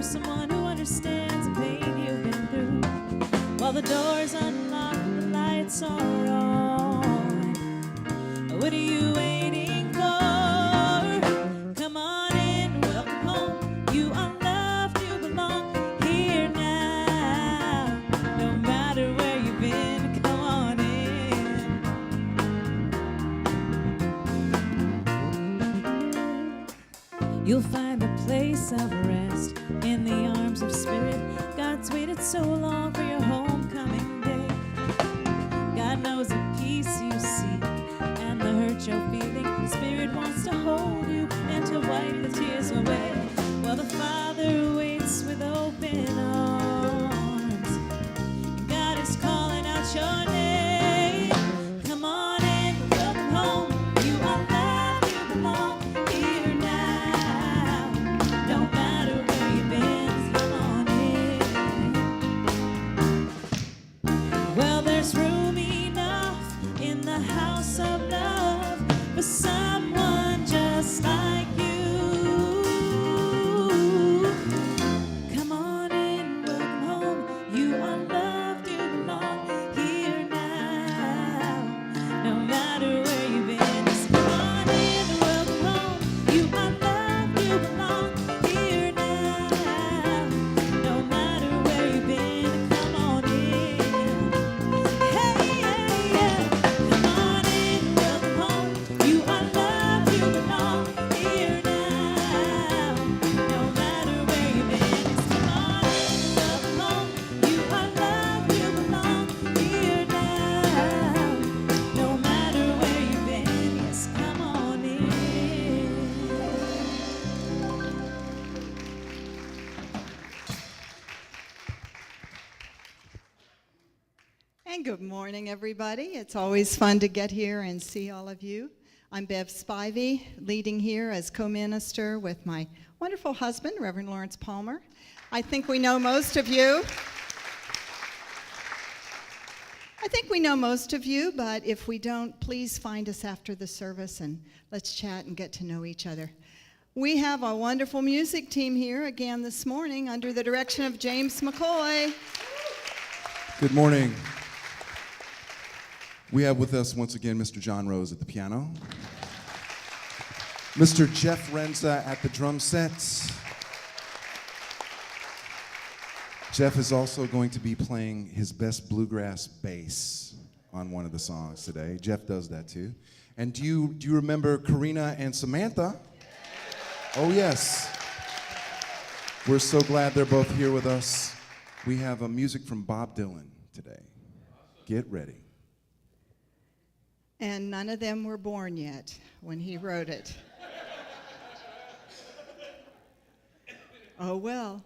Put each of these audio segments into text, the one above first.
someone who understands the pain you've been through. While the door's unlocked, the lights are on. What are you waiting for? Come on in, welcome home. You are loved, you belong here now. No matter where you've been, come on in. You'll find a place of rest in the arms of Spirit. God's waited so long for your homecoming day. God knows the peace you seek and the hurt you're feeling. Spirit wants to hold you and to wipe the tears away. Well, the Father waits with open arms. God is calling out your name. Come on in, welcome home. You are loved, you belong here now. No matter where you've been, come on in. Well, there's room enough in the house of love for someone just like you. Come on in, welcome home. You are loved, you belong here now. No matter where you've been, just come on in, welcome home. You are loved, you belong here now. No matter where you've been, come on in. Hey, yeah, yeah. Come on in, welcome home. You are loved, you belong here now. No matter where you've been, just come on in, welcome home. You are loved, you belong here now. No matter where you've been, yes, come on in. And good morning, everybody. It's always fun to get here and see all of you. I'm Bev Spivey, leading here as co-minister with my wonderful husband, Reverend Lawrence Palmer. I think we know most of you. But if we don't, please find us after the service and let's chat and get to know each other. We have a wonderful music team here again this morning under the direction of James McCoy. Good morning. We have with us once again Mr. John Rose at the piano, Mr. Jeff Renza at the drum sets. Jeff is also going to be playing his best bluegrass bass on one of the songs today. Jeff does that too. And do you remember Karina and Samantha? Oh yes. We're so glad they're both here with us. We have music from Bob Dylan today. Get ready. And none of them were born yet when he wrote it. Oh well,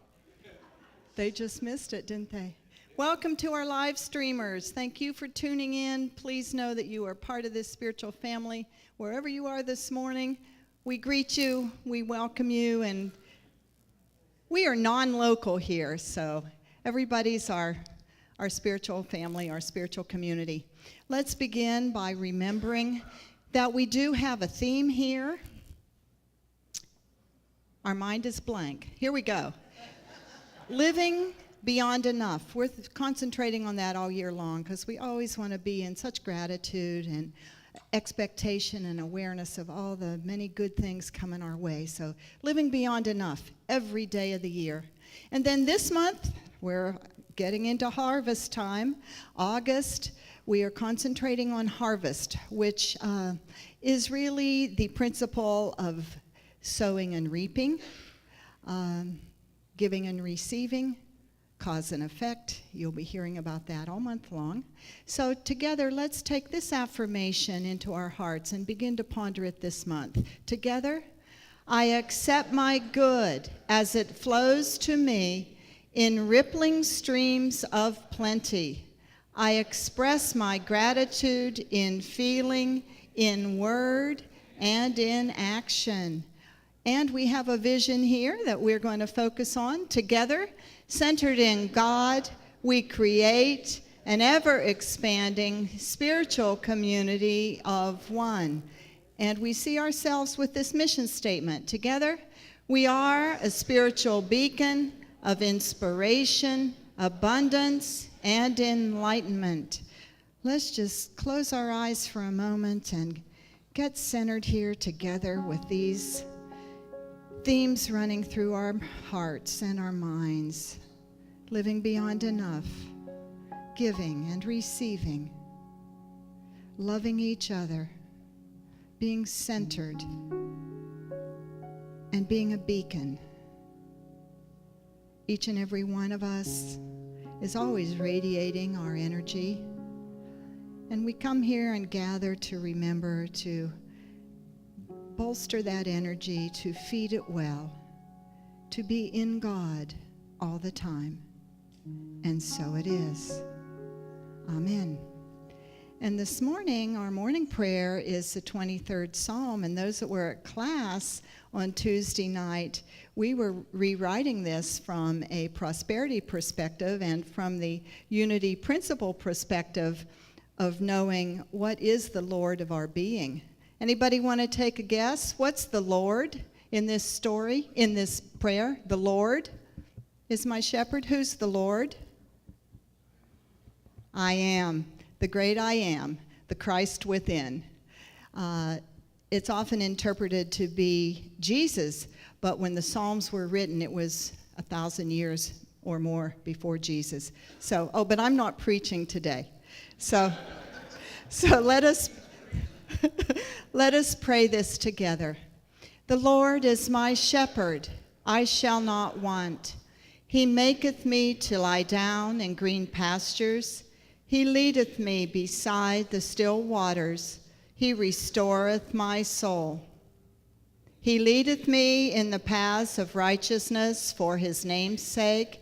they just missed it, didn't they? Welcome to our live streamers. Thank you for tuning in. Please know that you are part of this spiritual family. Wherever you are this morning, we greet you, we welcome you, and we are non-local here, so everybody's our spiritual family, our spiritual community. Let's begin by remembering that we do have a theme here. Our mind is blank. Here we go. Living beyond enough. We're concentrating on that all year long because we always want to be in such gratitude and expectation and awareness of all the many good things coming our way. So living beyond enough every day of the year. And then this month, we're getting into harvest time. August, we are concentrating on harvest, which is really the principle of sowing and reaping, giving and receiving, cause and effect. You'll be hearing about that all month long. So together, let's take this affirmation into our hearts and begin to ponder it this month. Together, I accept my good as it flows to me in rippling streams of plenty. I express my gratitude in feeling, in word, and in action. And we have a vision here that we're going to focus on. Together, centered in God, we create an ever-expanding spiritual community of one. And we see ourselves with this mission statement. Together, we are a spiritual beacon, of inspiration, abundance, and enlightenment. Let's just close our eyes for a moment and get centered here together with these themes running through our hearts and our minds. Living beyond enough, giving and receiving, loving each other, being centered, and being a beacon. Each and every one of us is always radiating our energy. And we come here and gather to remember to bolster that energy, to feed it well, to be in God all the time. And so it is. Amen. And this morning, our morning prayer is the 23rd Psalm. And those that were at class on Tuesday night, we were rewriting this from a prosperity perspective and from the unity principle perspective of knowing what is the Lord of our being. Anybody want to take a guess? What's the Lord in this story, in this prayer? The Lord is my shepherd. Who's the Lord? I am. The great I am, the Christ within. It's often interpreted to be Jesus, but when the Psalms were written, it was 1,000 years or more before Jesus. So, but I'm not preaching today. So let us let us pray this together. The Lord is my shepherd, I shall not want. He maketh me to lie down in green pastures. He leadeth me beside the still waters. He restoreth my soul. He leadeth me in the paths of righteousness for his name's sake.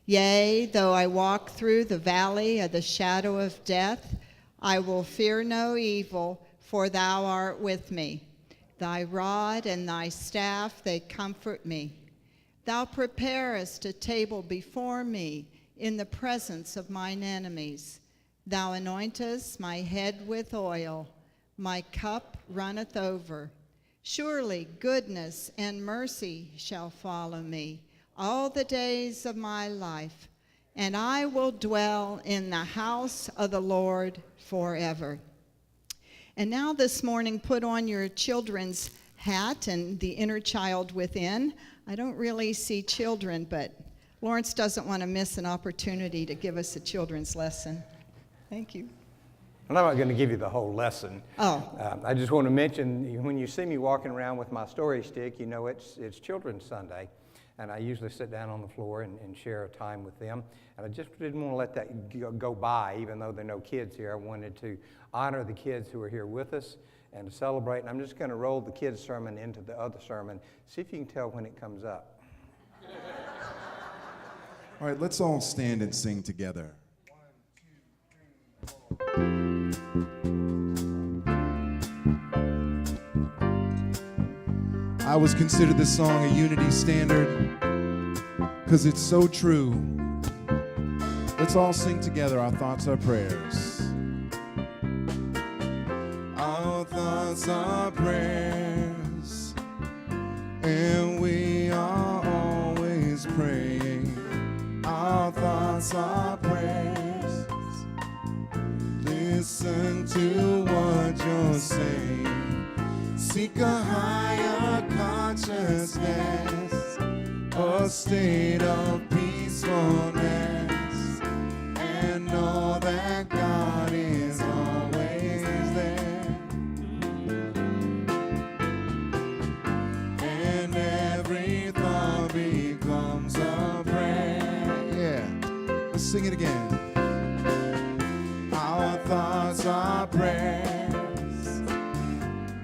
Yea, though I walk through the valley of the shadow of death, I will fear no evil, for thou art with me. Thy rod and thy staff, they comfort me. Thou preparest a table before me in the presence of mine enemies. Thou anointest my head with oil. My cup runneth over. Surely goodness and mercy shall follow me all the days of my life, and I will dwell in the house of the Lord forever. And now this morning, put on your children's hat and the inner child within. I don't really see children, but Lawrence doesn't want to miss an opportunity to give us a children's lesson. Thank you. And I'm not going to give you the whole lesson. Oh. I just want to mention, when you see me walking around with my story stick, you know it's Children's Sunday. And I usually sit down on the floor and share a time with them. And I just didn't want to let that go by, even though there are no kids here. I wanted to honor the kids who are here with us and to celebrate. And I'm just going to roll the kids' sermon into the other sermon. See if you can tell when it comes up. All right, let's all stand and sing together. 1, 2, 3, 4. I was considered this song a unity standard because it's so true. Let's all sing together our thoughts, our prayers. Our thoughts, our prayers, and we are always praying. Our thoughts, our prayers. Listen to what you're saying. Seek a higher consciousness, a state of peacefulness, and know that God is always there. And every thought becomes a prayer. Yeah, let's sing it again. Our thoughts are prayers,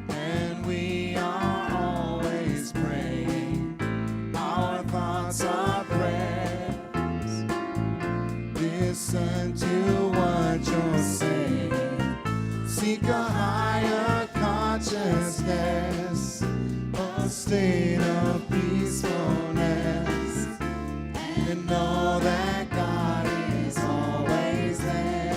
and we are always praying. Our thoughts are prayers. Listen to what you're saying. Seek a higher consciousness, a state of peacefulness, and know that God is always there.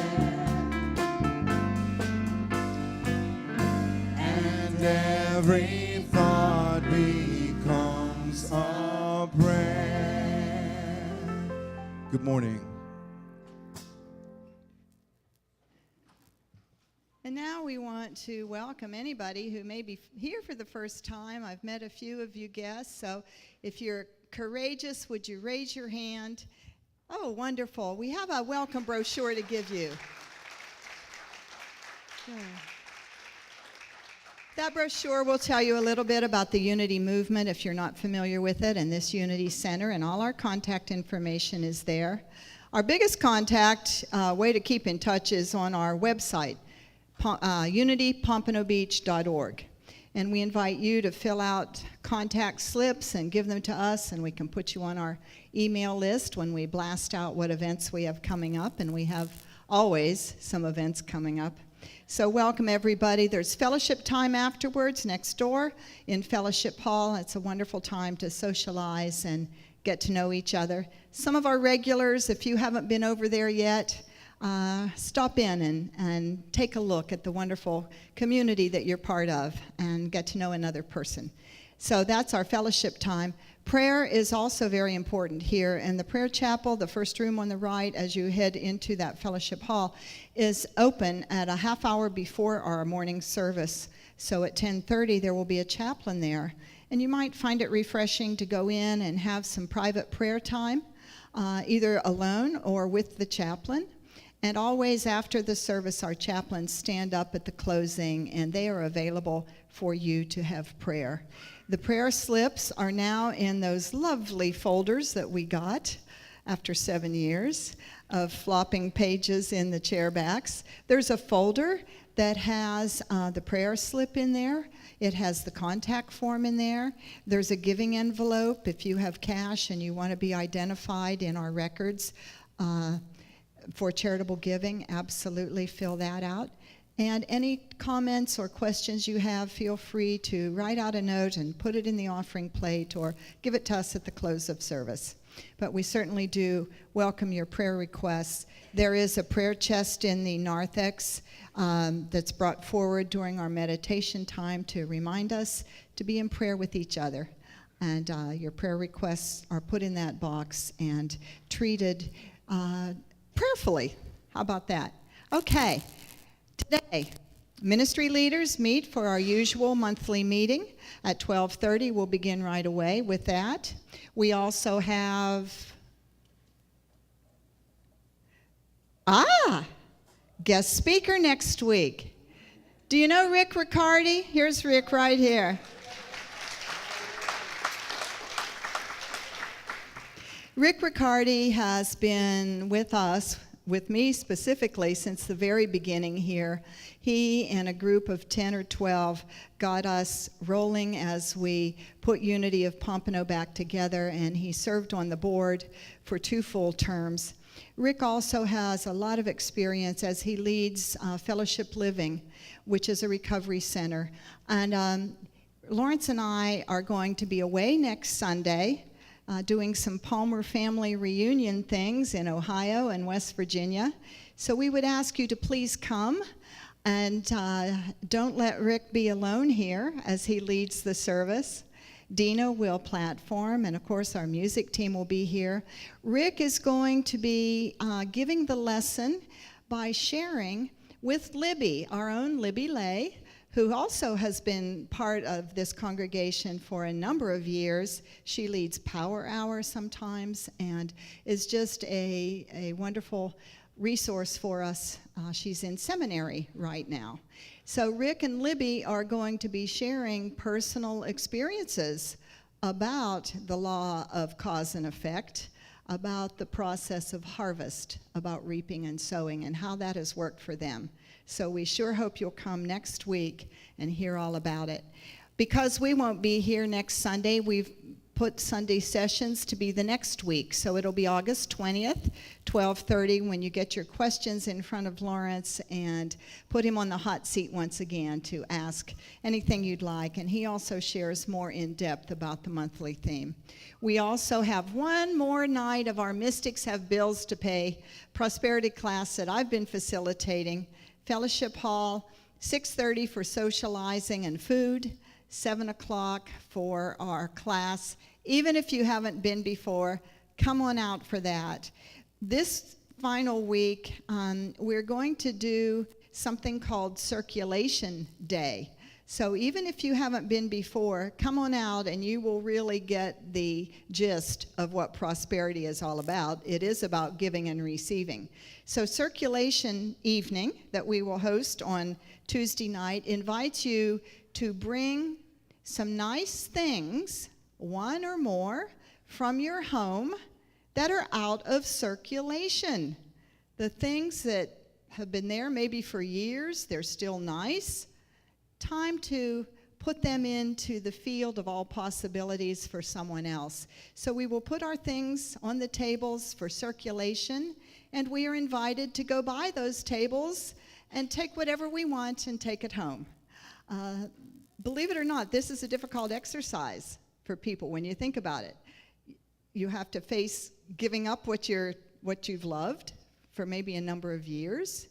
And every thought becomes a prayer. Good morning. And now we want to welcome anybody who may be here for the first time. I've met a few of you guests, so if you're courageous, would you raise your hand? Oh, wonderful. We have a welcome brochure to give you. Good. That brochure will tell you a little bit about the Unity movement if you're not familiar with it, and this Unity Center, and all our contact information is there. Our biggest contact way to keep in touch is on our website, unitypompanobeach.org. And we invite you to fill out contact slips and give them to us, and we can put you on our email list when we blast out what events we have coming up, and we have always some events coming up. So welcome everybody. There's fellowship time afterwards next door in Fellowship Hall. It's a wonderful time to socialize and get to know each other. Some of our regulars, if you haven't been over there yet, stop in and take a look at the wonderful community that you're part of and get to know another person. So that's our fellowship time. Prayer is also very important here, and the prayer chapel, the first room on the right as you head into that fellowship hall, is open at a half hour before our morning service. So at 10:30 there will be a chaplain there, and you might find it refreshing to go in and have some private prayer time, either alone or with the chaplain. And always after the service, our chaplains stand up at the closing, and they are available for you to have prayer. The prayer slips are now in those lovely folders that we got after 7 years of flopping pages in the chair backs. There's a folder that has the prayer slip in there. It has the contact form in there. There's a giving envelope if you have cash and you want to be identified in our records for charitable giving. Absolutely fill that out. And any comments or questions you have, feel free to write out a note and put it in the offering plate or give it to us at the close of service. But we certainly do welcome your prayer requests. There is a prayer chest in the narthex that's brought forward during our meditation time to remind us to be in prayer with each other. And your prayer requests are put in that box and treated prayerfully. How about that? Okay. Today, ministry leaders meet for our usual monthly meeting at 12:30. We'll begin right away with that. We also have guest speaker next week. Do you know Rick Riccardi? Here's Rick right here. Rick Riccardi has been with us, with me specifically, since the very beginning here. He and a group of 10 or 12 got us rolling as we put Unity of Pompano back together, and he served on the board for 2 full terms. Rick also has a lot of experience as he leads Fellowship Living, which is a recovery center. And Lawrence and I are going to be away next Sunday, doing some Palmer family reunion things in Ohio and West Virginia. So we would ask you to please come, and don't let Rick be alone here as he leads the service. Dina will platform, and of course our music team will be here. Rick is going to be giving the lesson by sharing with Libby, our own Libby Lay, who also has been part of this congregation for a number of years. She leads Power Hour sometimes and is just a wonderful resource for us. She's in seminary right now. So Rick and Libby are going to be sharing personal experiences about the law of cause and effect, about the process of harvest, about reaping and sowing, and how that has worked for them. So we sure hope you'll come next week and hear all about it. Because we won't be here next Sunday, we've put Sunday sessions to be the next week. So it'll be August 20th, 12:30, when you get your questions in front of Lawrence and put him on the hot seat once again to ask anything you'd like. And he also shares more in depth about the monthly theme. We also have one more night of our Mystics Have Bills to Pay prosperity class that I've been facilitating. Fellowship Hall, 6:30 for socializing and food, 7 o'clock for our class. Even if you haven't been before, come on out for that. This final week, we're going to do something called Circulation Day. So even if you haven't been before, come on out and you will really get the gist of what prosperity is all about. It is about giving and receiving. So Circulation Evening that we will host on Tuesday night invites you to bring some nice things, one or more, from your home that are out of circulation. The things that have been there maybe for years, they're still nice. Time to put them into the field of all possibilities for someone else. So we will put our things on the tables for circulation, and we are invited to go by those tables and take whatever we want and take it home. Believe it or not, this is a difficult exercise for people when you think about it. You have to face giving up what you've loved for maybe a number of years,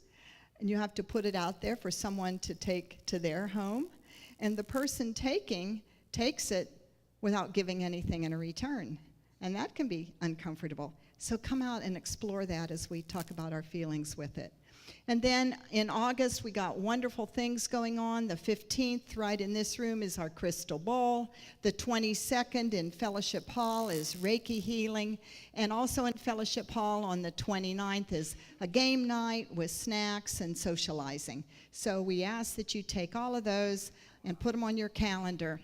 and you have to put it out there for someone to take to their home, and the person takes it without giving anything in return, and that can be uncomfortable. So come out and explore that as we talk about our feelings with it. And then in August, we got wonderful things going on. The 15th, right in this room, is our crystal ball. The 22nd in Fellowship Hall is Reiki healing. And also in Fellowship Hall on the 29th is a game night with snacks and socializing. So we ask that you take all of those and put them on your calendar.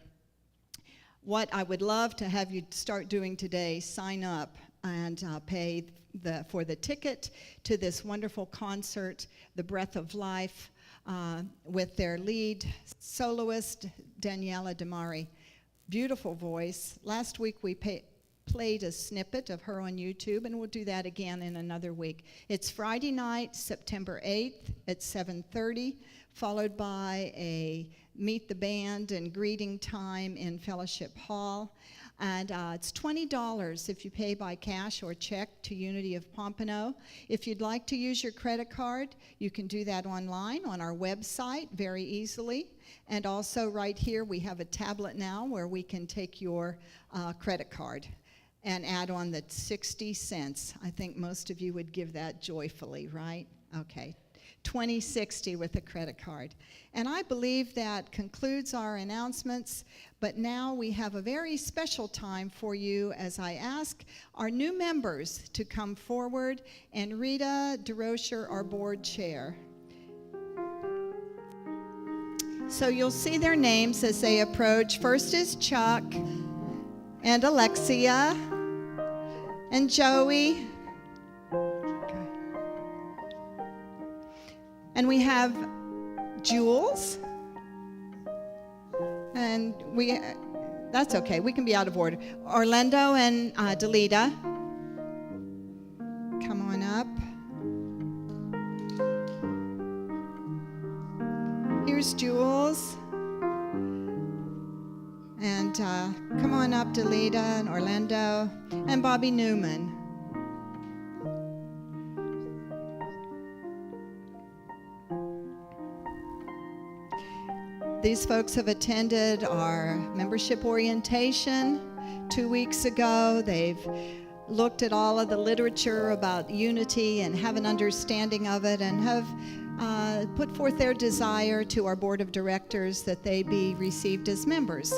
What I would love to have you start doing today, sign up and pay for the ticket to this wonderful concert, The Breath of Life, with their lead soloist, Daniela Damari. Beautiful voice. Last week we played a snippet of her on YouTube, and we'll do that again in another week. It's Friday night, September 8th at 7:30, followed by a meet the band and greeting time in Fellowship Hall. And it's $20 if you pay by cash or check to Unity of Pompano. If you'd like to use your credit card, you can do that online on our website very easily. And also right here, we have a tablet now where we can take your credit card and add on the 60 cents. I think most of you would give that joyfully, right? Okay. $20.60 with a credit card. And I believe that concludes our announcements, but now we have a very special time for you as I ask our new members to come forward, and Rita DeRocher, our board chair. So you'll see their names as they approach. First is Chuck and Alexia and Joey. And we have Jules, and that's okay, we can be out of order. Orlando and Delita, come on up. Here's Jules, and come on up, Delita and Orlando, and Bobby Newman. These folks have attended our membership orientation 2 weeks ago. They've looked at all of the literature about unity and have an understanding of it, and have put forth their desire to our board of directors that they be received as members.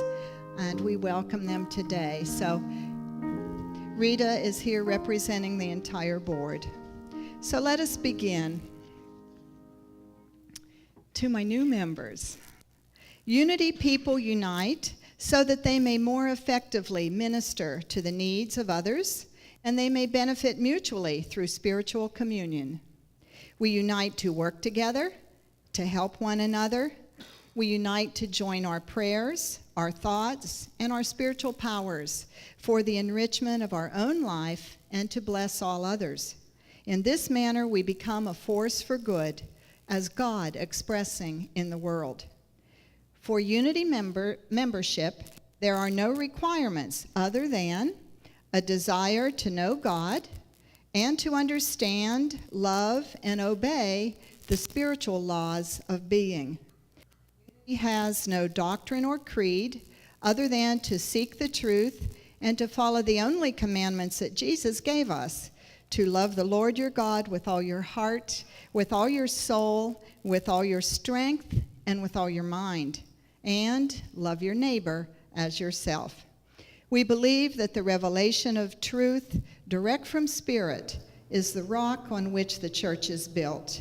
And we welcome them today. So Rita is here representing the entire board. So let us begin. To my new members, Unity people unite so that they may more effectively minister to the needs of others, and they may benefit mutually through spiritual communion. We unite to work together, to help one another. We unite to join our prayers, our thoughts, and our spiritual powers for the enrichment of our own life and to bless all others. In this manner, we become a force for good, as God expressing in the world. For Unity membership, there are no requirements other than a desire to know God and to understand, love, and obey the spiritual laws of being. He has no doctrine or creed other than to seek the truth and to follow the only commandments that Jesus gave us, to love the Lord your God with all your heart, with all your soul, with all your strength, and with all your mind, and love your neighbor as yourself. We believe that the revelation of truth, direct from Spirit, is the rock on which the church is built.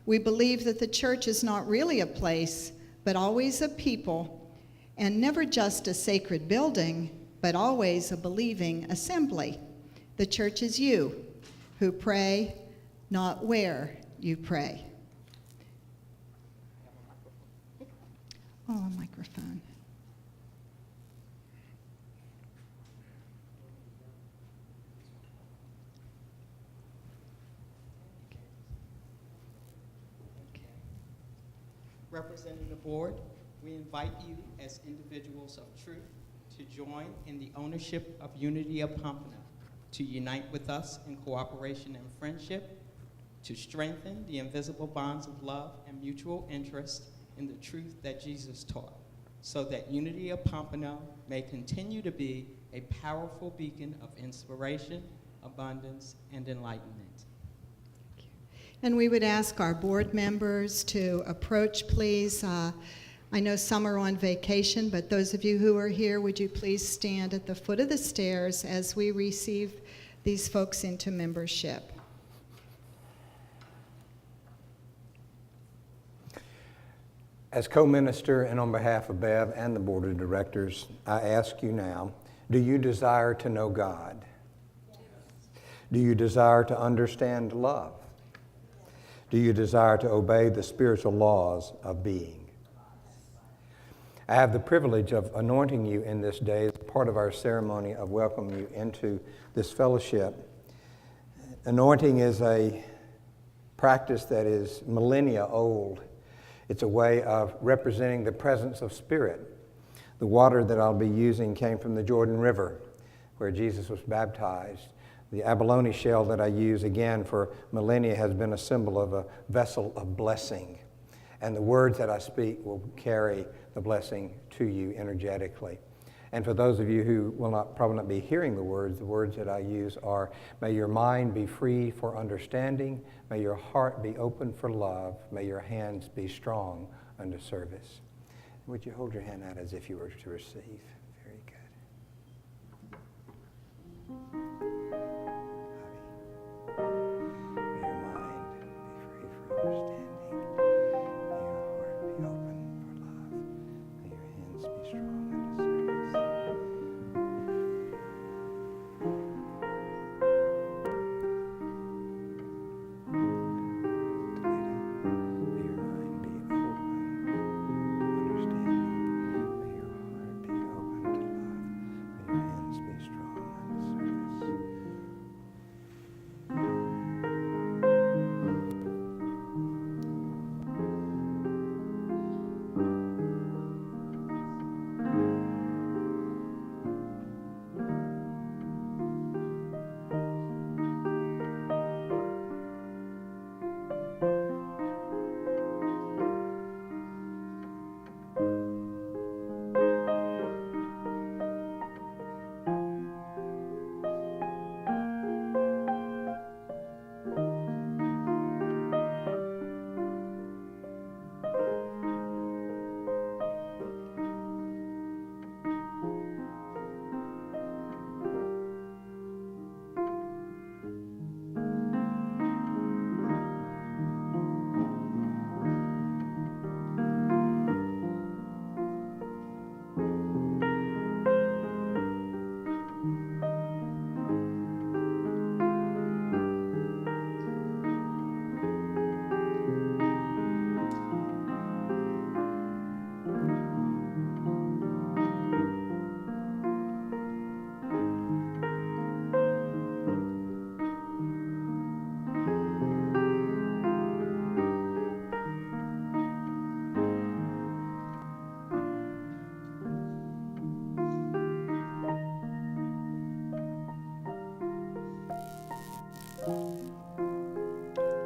We believe that the church is not really a place, but always a people, and never just a sacred building, but always a believing assembly. The church is you, who pray, not where you pray. Oh, a microphone. Representing the board, we invite you as individuals of truth to join in the ownership of Unity of Pompano, to unite with us in cooperation and friendship, to strengthen the invisible bonds of love and mutual interest in the truth that Jesus taught, so that Unity of Pompano may continue to be a powerful beacon of inspiration, abundance, and enlightenment. And we would ask our board members to approach, please. I know some are on vacation, but those of you who are here, would you please stand at the foot of the stairs as we receive these folks into membership. As co-minister and on behalf of Bev and the board of directors, I ask you now, do you desire to know God? Do you desire to understand love? Do you desire to obey the spiritual laws of being? I have the privilege of anointing you in this day as part of our ceremony of welcoming you into this fellowship. Anointing is a practice that is millennia old. It's a way of representing the presence of Spirit. The water that I'll be using came from the Jordan River, where Jesus was baptized. The abalone shell that I use, again, for millennia has been a symbol of a vessel of blessing. And the words that I speak will carry the blessing to you energetically. And for those of you who will probably not be hearing the words that I use are, may your mind be free for understanding, may your heart be open for love, may your hands be strong unto service. Would you hold your hand out as if you were to receive? Very good. May your mind be free for understanding. May your heart be open for love. May your hands be strong unto service. May your mind be open, understanding. May your heart be open to love. May your hands be strong unto service.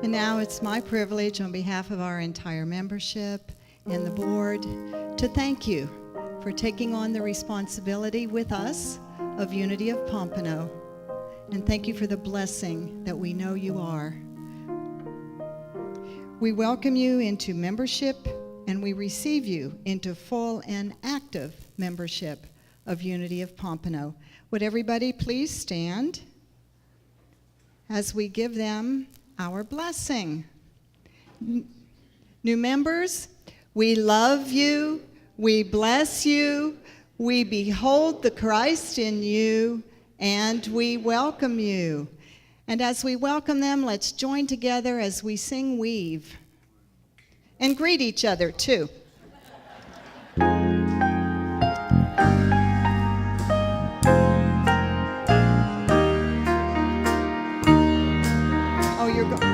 And now it's my privilege on behalf of our entire membership and the board to thank you for taking on the responsibility with us of Unity of Pompano. And thank you for the blessing that we know you are. We welcome you into membership, and we receive you into full and active membership of Unity of Pompano. Would everybody please stand as we give them our blessing? New members, we love you, we bless you, we behold the Christ in you, and we welcome you. And as we welcome them, let's join together as we sing Weave. And greet each other, too. Oh, you're going.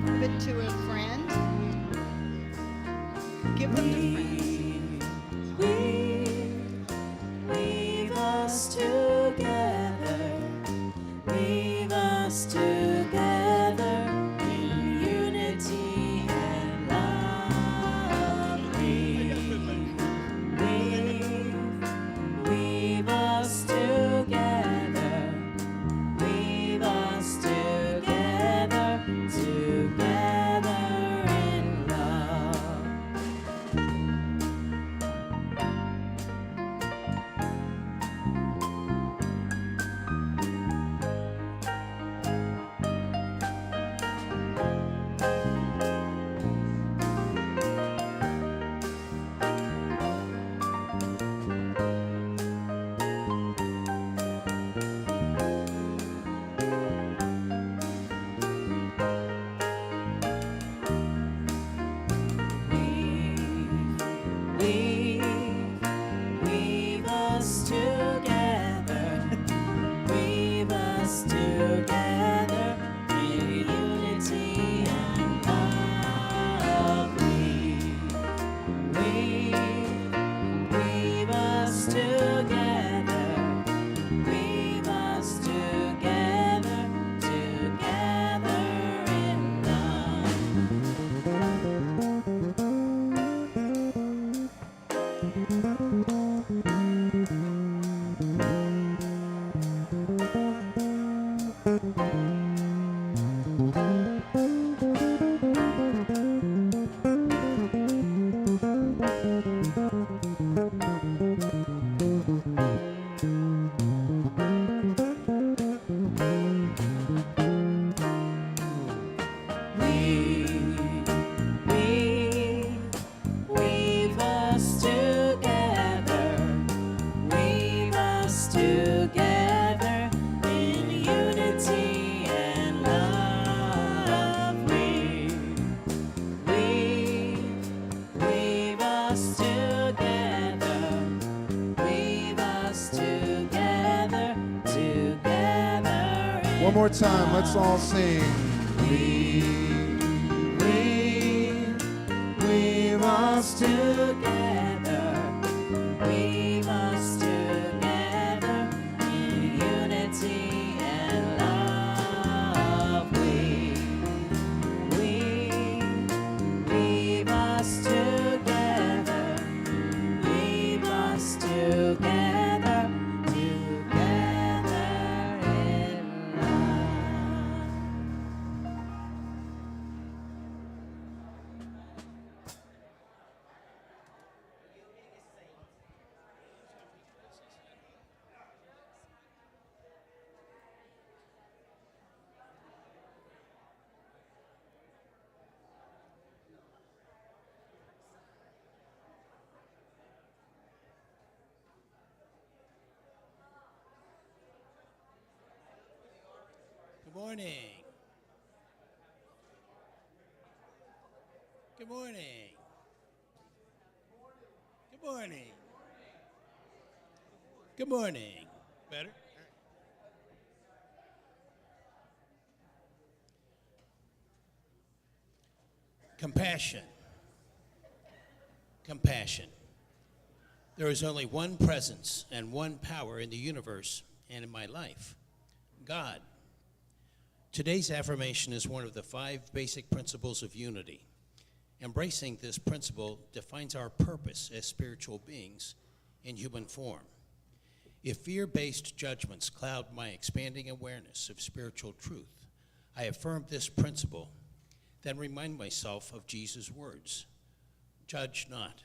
Give it to a friend. Give them to friends. Weave us together, weave us together in unity and love. Weave us together, weave us together, together in love. Weave us together, weave us together in unity and love. Weave us together, weave us together, together in love. Weave us together, weave us together in unity and love. Weave us together, weave us together, together. One more time, let's all sing. Weave us together, weave us together in unity and love. Weave us together, weave us together, together in love. Good morning. Good morning. Good morning. Good morning. Better? Compassion. Compassion. There is only one presence and one power in the universe and in my life, God. Today's affirmation is one of the 5 basic principles of unity. Embracing this principle defines our purpose as spiritual beings in human form. If fear-based judgments cloud my expanding awareness of spiritual truth, I affirm this principle, then remind myself of Jesus' words, judge not.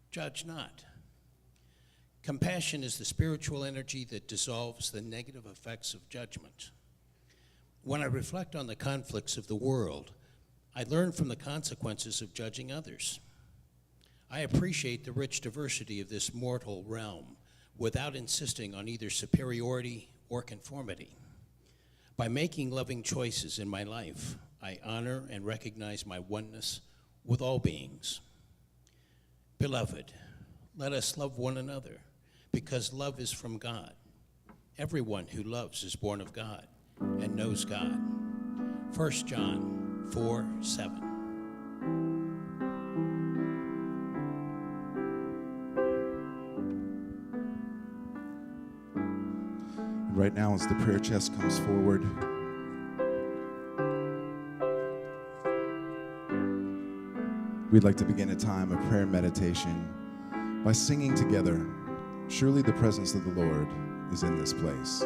Judge not. Compassion is the spiritual energy that dissolves the negative effects of judgment. When I reflect on the conflicts of the world, I learn from the consequences of judging others. I appreciate the rich diversity of this mortal realm without insisting on either superiority or conformity. By making loving choices in my life, I honor and recognize my oneness with all beings. Beloved, let us love one another, because love is from God. Everyone who loves is born of God and knows God. 1 John 4:7. Right now, as the prayer chest comes forward, we'd like to begin a time of prayer and meditation by singing together, "Surely the presence of the Lord is in this place."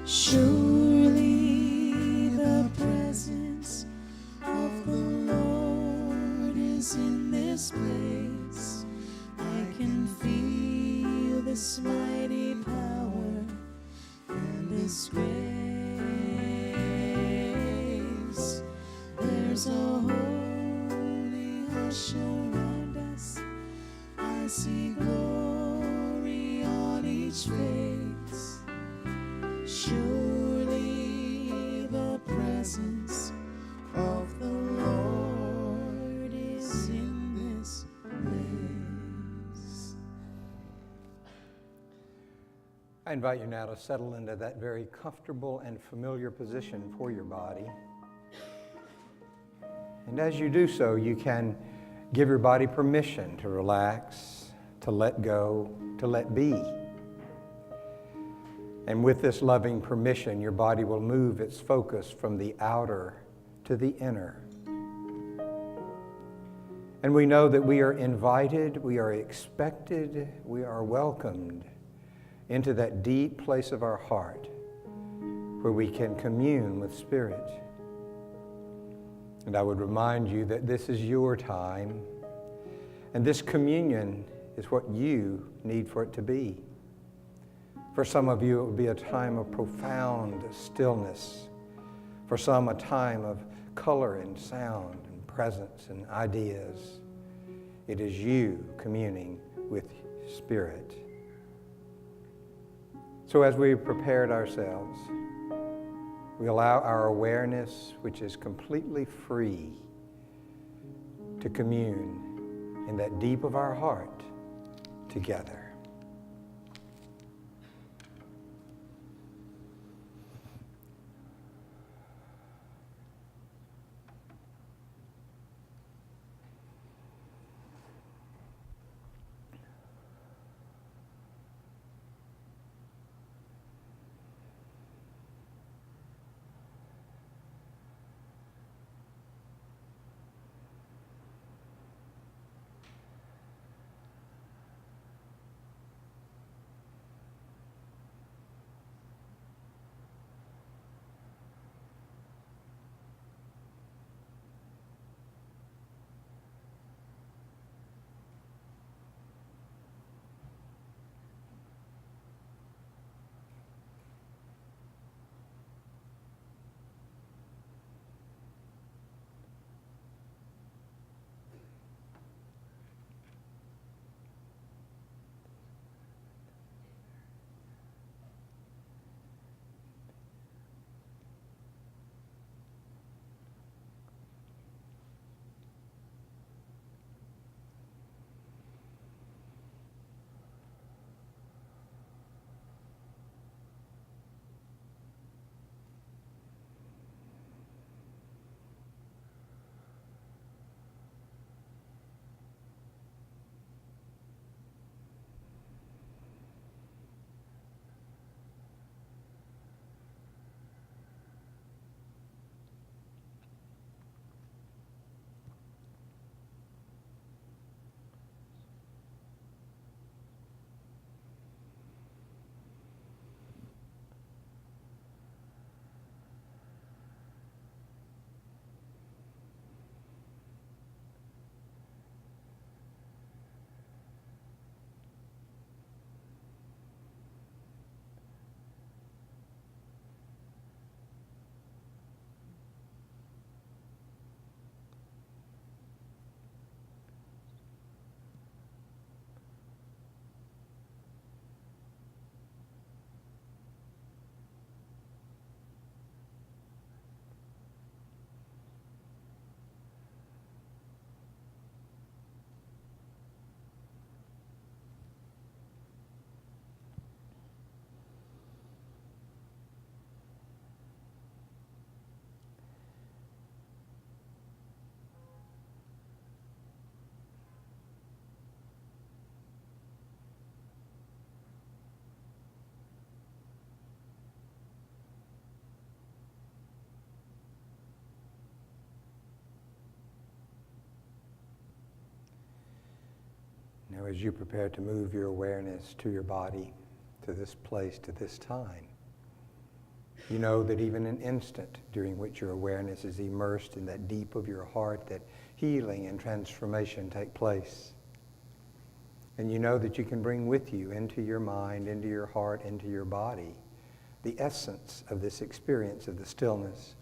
Surely the presence of the Lord is in this place. I can feel this mighty power and this grace. There's a holy hush around us. I see glory on each face. Surely the presence of the Lord is in this place. I invite you now to settle into that very comfortable and familiar position for your body. And as you do so, you can give your body permission to relax, to let go, to let be. And with this loving permission, your body will move its focus from the outer to the inner. And we know that we are invited, we are expected, we are welcomed into that deep place of our heart where we can commune with Spirit. And I would remind you that this is your time, and this communion is what you need for it to be. For some of you, it will be a time of profound stillness. For some, a time of color and sound and presence and ideas. It is you communing with Spirit. So as we prepared ourselves, we allow our awareness, which is completely free, to commune in that deep of our heart together. Now, as you prepare to move your awareness to your body, to this place, to this time, you know that even an instant during which your awareness is immersed in that deep of your heart, that healing and transformation take place. And you know that you can bring with you into your mind, into your heart, into your body, the essence of this experience of the stillness.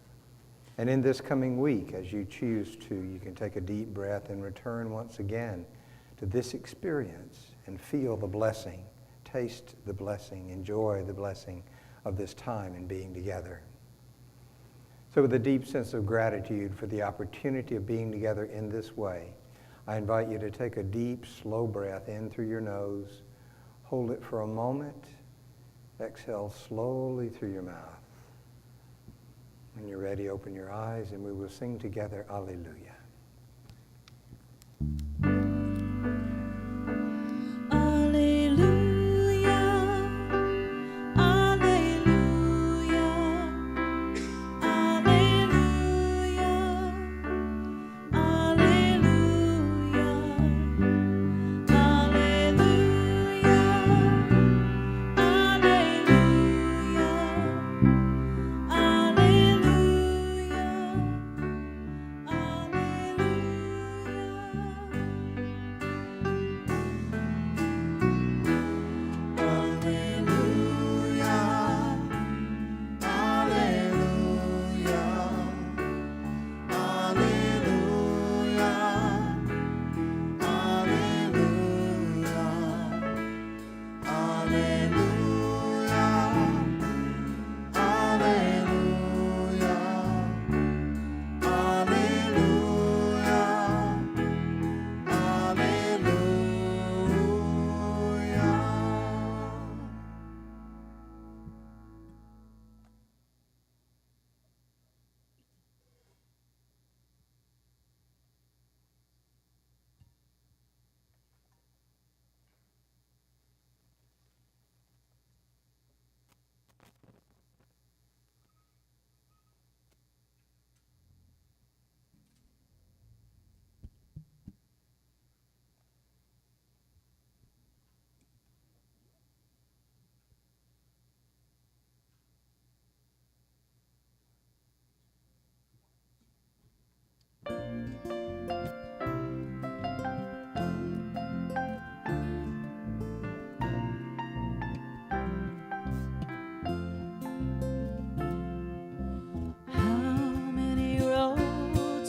And in this coming week, as you choose to, you can take a deep breath and return once again to this experience and feel the blessing, taste the blessing, enjoy the blessing of this time and being together. So with a deep sense of gratitude for the opportunity of being together in this way, I invite you to take a deep, slow breath in through your nose, hold it for a moment, exhale slowly through your mouth. When you're ready, open your eyes and we will sing together, Alleluia.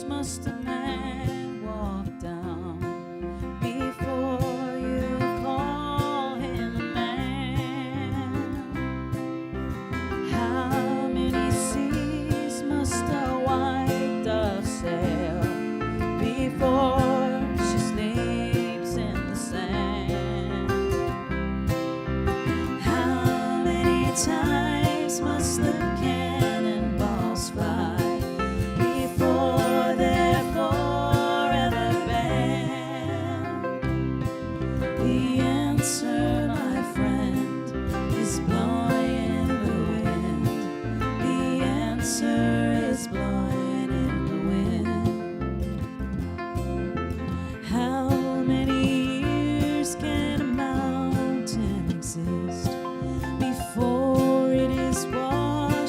Must a man walk down before you call him a man? How many seas must a white dove sail before she sleeps in the sand? How many times must the cannonballs fly before they're forever banned? The answer, my friend, is blowing in the wind. The answer is blowing in the wind. How many years can a mountain exist before it is washed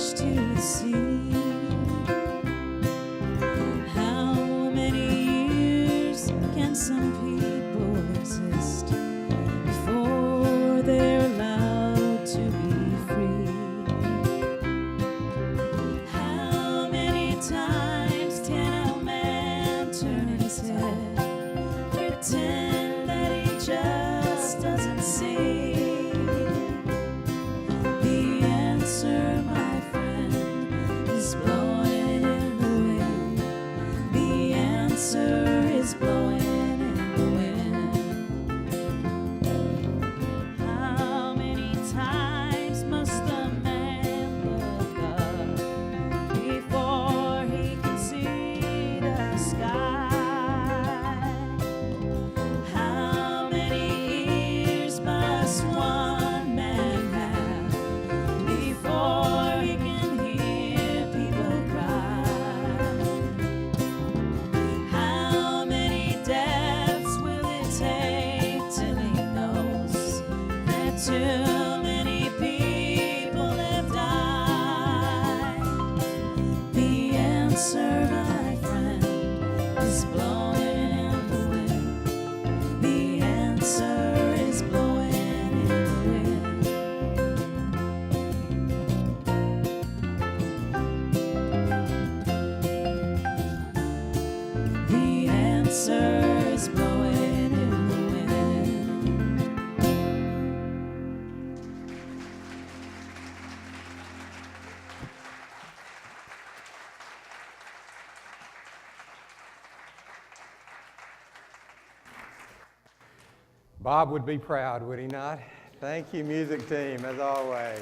Bob would be proud, would he not? Thank you, music team, as always.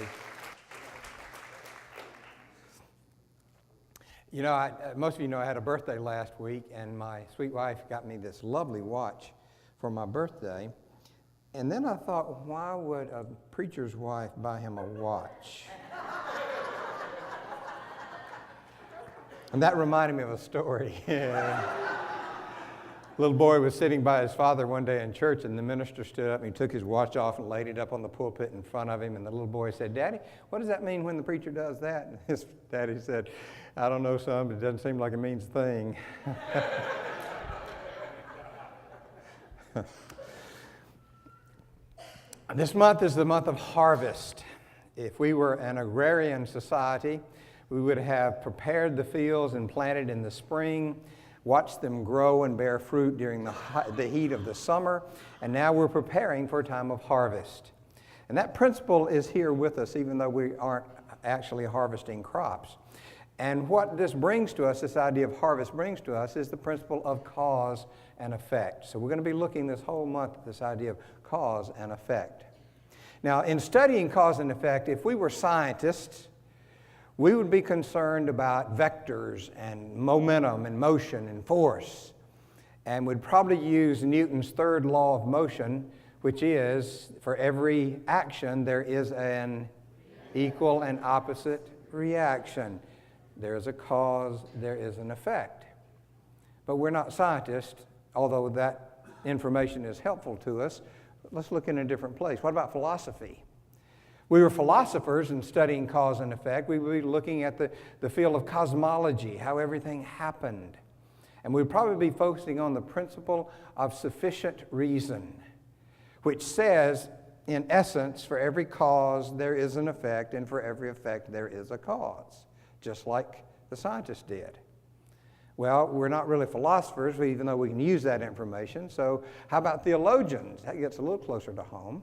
You know, most of you know I had a birthday last week, and my sweet wife got me this lovely watch for my birthday. And then I thought, why would a preacher's wife buy him a watch? And that reminded me of a story. Little boy was sitting by his father one day in church, and the minister stood up and he took his watch off and laid it up on the pulpit in front of him. And the little boy said, "Daddy, what does that mean when the preacher does that?" And his daddy said, "I don't know, son, but it doesn't seem like it means a thing." This month is the month of harvest. If we were an agrarian society, we would have prepared the fields and planted in the spring, watched them grow and bear fruit during the heat of the summer, and now we're preparing for a time of harvest. And that principle is here with us, even though we aren't actually harvesting crops. And what this brings to us, this idea of harvest brings to us, is the principle of cause and effect. So we're going to be looking this whole month at this idea of cause and effect. Now, in studying cause and effect, if we were scientists, we would be concerned about vectors and momentum and motion and force, and would probably use Newton's third law of motion, which is, for every action, there is an equal and opposite reaction. There is a cause, there is an effect. But we're not scientists, although that information is helpful to us. Let's look in a different place. What about philosophy? We were philosophers in studying cause and effect. We would be looking at the field of cosmology, how everything happened. And we'd probably be focusing on the principle of sufficient reason, which says, in essence, for every cause there is an effect, and for every effect there is a cause, just like the scientists did. Well, we're not really philosophers, even though we can use that information. So how about theologians? That gets a little closer to home.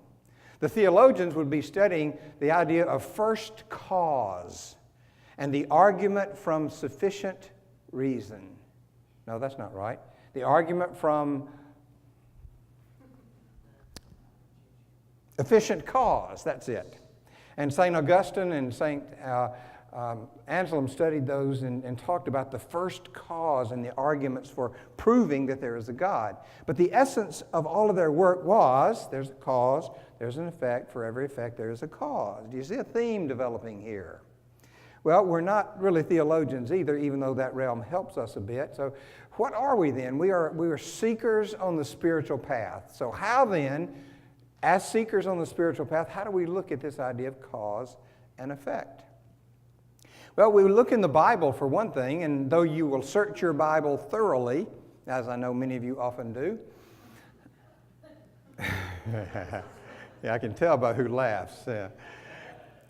The theologians would be studying the idea of first cause and the argument from sufficient reason. No, that's not right. The argument from efficient cause, that's it. And St. Augustine and St. Anselm studied those and talked about the first cause and the arguments for proving that there is a God. But the essence of all of their work was, there's a cause, there's an effect, for every effect there is a cause. Do you see a theme developing here? Well, we're not really theologians either, even though that realm helps us a bit. So what are we then? We are seekers on the spiritual path. So how then, as seekers on the spiritual path, how do we look at this idea of cause and effect? Well, we look in the Bible for one thing, and though you will search your Bible thoroughly, as I know many of you often do, yeah, I can tell by who laughs. Yeah.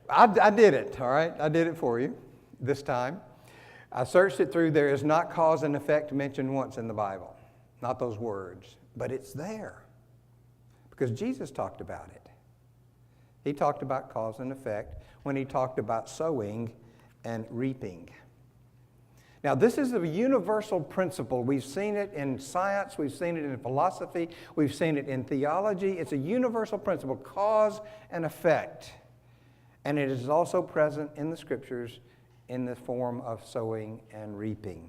I did it, all right? I did it for you this time. I searched it through. There is not cause and effect mentioned once in the Bible, not those words, but it's there because Jesus talked about it. He talked about cause and effect when he talked about sowing and reaping. Now, this is a universal principle. We've seen it in science, we've seen it in philosophy, we've seen it in theology. It's a universal principle, cause and effect. And it is also present in the Scriptures in the form of sowing and reaping.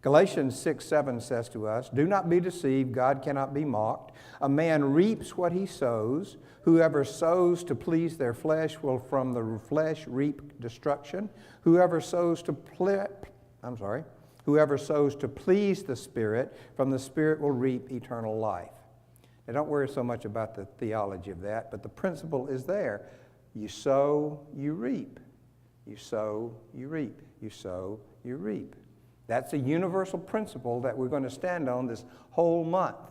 Galatians 6:7 says to us, "Do not be deceived, God cannot be mocked. A man reaps what he sows. Whoever sows to please their flesh will from the flesh reap destruction. Whoever sows to please the Spirit, from the Spirit will reap eternal life." Now, don't worry so much about the theology of that, but the principle is there. You sow, you reap. You sow, you reap. You sow, you reap. That's a universal principle that we're going to stand on this whole month.